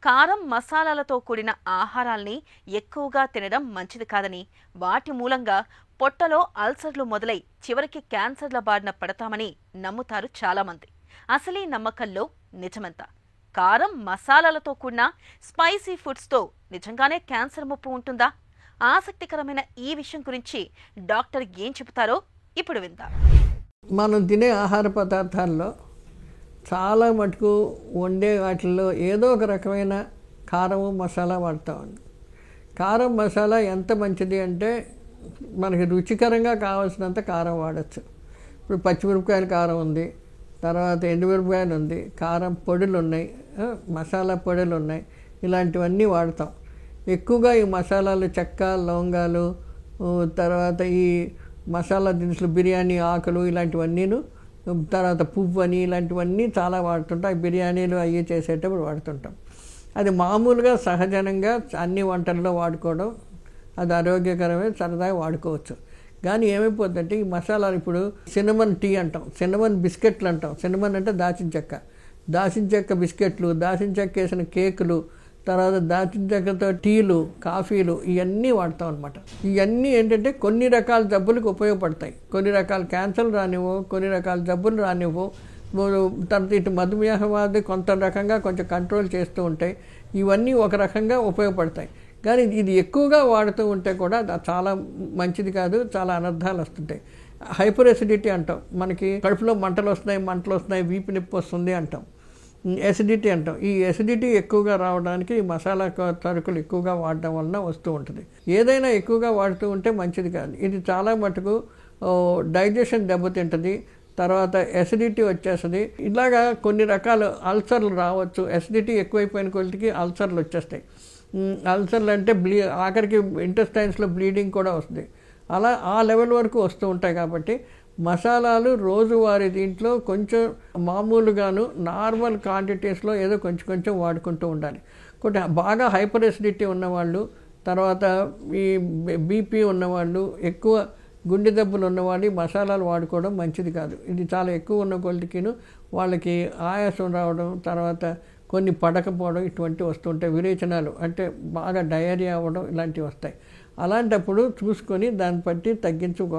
కారం మసాలాలతో కూడిన ఆహారాల్ని ఎక్కువగా తినడం మంచిది కాదని, వాటి మూలంగా పొట్టలో అల్సర్లు మొదలై చివరికి క్యాన్సర్ల బారిన పడతామని నమ్ముతారు చాలామంది. అసలీ నమ్మకంలో నిజమెంత? కారం మసాలాలతో కూడిన స్పైసీ ఫుడ్స్తో నిజంగానే క్యాన్సర్ ముప్పు ఉంటుందా? ఆసక్తికరమైన ఈ విషయం గురించి డాక్టర్ ఏం చెబుతారో ఇప్పుడు విందాం. మనం తినే ఆహార పదార్థాల్లో చాలా మటుకు వండే వాటిల్లో ఏదో ఒక రకమైన కారము మసాలా వాడతామండి. కారం మసాలా ఎంత మంచిది అంటే మనకి రుచికరంగా కావాల్సినంత కారం వాడచ్చు. ఇప్పుడు పచ్చిమిరపకాయల కారం ఉంది, తర్వాత ఎండుమిరపకాయలు ఉంది, కారం పొడులు ఉన్నాయి, మసాలా పొడులు ఉన్నాయి, ఇలాంటివన్నీ వాడతాం. ఎక్కువగా ఈ మసాలాలు చెక్క, లవంగాలు, తర్వాత ఈ మసాలా దినుసులు, బిర్యానీ ఆకులు ఇలాంటివన్నీను, తర్వాత పువ్వు అని ఇలాంటివన్నీ చాలా వాడుతుంటాం. బిర్యానీలు అవి చేసేటప్పుడు వాడుతుంటాం. అది మామూలుగా సహజనంగా అన్ని వంటల్లో వాడుకోవడం అది ఆరోగ్యకరమే, సరదాగా వాడుకోవచ్చు. కానీ ఏమైపోతుందంటే ఈ మసాలాలు ఇప్పుడు సిన్నమన్ టీ అంటాం, సిన్నమన్ బిస్కెట్లు అంటాం. సిన్నమన్ అంటే దాచిన చెక్క, దాచిన చెక్క బిస్కెట్లు, దాచిన చెక్క వేసిన కేకులు, తర్వాత దాచిన చెక్కతో టీలు, కాఫీలు ఇవన్నీ వాడతాం అనమాట. ఇవన్నీ ఏంటంటే కొన్ని రకాల జబ్బులకు ఉపయోగపడతాయి. కొన్ని రకాల క్యాన్సర్లు రానివ్వు, కొన్ని రకాల జబ్బులు రానివ్వు. తర్వాత ఇటు మధుమేహవాది కొంత రకంగా కొంచెం కంట్రోల్ చేస్తూ ఉంటాయి. ఇవన్నీ ఒక రకంగా ఉపయోగపడతాయి. కానీ ఇది ఎక్కువగా వాడుతూ ఉంటే కూడా చాలా మంచిది కాదు, చాలా అనర్థాలు వస్తుంటాయి. హైపర్ ఎసిడిటీ అంటాం, మనకి కడుపులో మంటలు వస్తున్నాయి, వీపు నొప్పి వస్తుంది అంటాం. ఎసిడిటీ అంటాం. ఈ ఎసిడిటీ ఎక్కువగా రావడానికి ఈ మసాలా సరుకులు ఎక్కువగా వాడడం వలన వస్తూ ఉంటుంది. ఏదైనా ఎక్కువగా వాడుతూ ఉంటే మంచిది కాదు. ఇది చాలా మటుకు డైజెషన్ దెబ్బతింటుంది, తర్వాత ఎసిడిటీ వచ్చేస్తుంది. ఇలాగా కొన్ని రకాల అల్సర్లు రావచ్చు. ఎసిడిటీ ఎక్కువైపోయిన కొద్దికి అల్సర్లు వచ్చేస్తాయి. అల్సర్లు అంటే ఆఖరికి ఇంటెస్టైన్స్లో బ్లీడింగ్ కూడా వస్తుంది. అలా ఆ లెవెల్ వరకు వస్తూ ఉంటాయి. కాబట్టి మసాలాలు రోజువారీ దీంట్లో కొంచెం మామూలుగాను నార్మల్ క్వాంటిటీస్లో ఏదో కొంచెం వాడుకుంటూ ఉండాలి. కొన్ని బాగా హైపర్ ఎసిడిటీ ఉన్నవాళ్ళు, తర్వాత ఈ బీపీ ఉన్నవాళ్ళు, ఎక్కువ గుండె దెబ్బలు ఉన్నవాళ్ళు మసాలాలు వాడుకోవడం మంచిది కాదు. ఇది చాలా ఎక్కువ ఉన్న కొద్దికిను వాళ్ళకి ఆయాసం రావడం, తర్వాత కొన్ని పడకపోవడం ఇటువంటివి వస్తుంటాయి. విరేచనాలు అంటే బాగా డయేరియా అవ్వడం ఇలాంటివి వస్తాయి. అలాంటప్పుడు చూసుకొని దాన్ని బట్టి తగ్గించుకోవడం.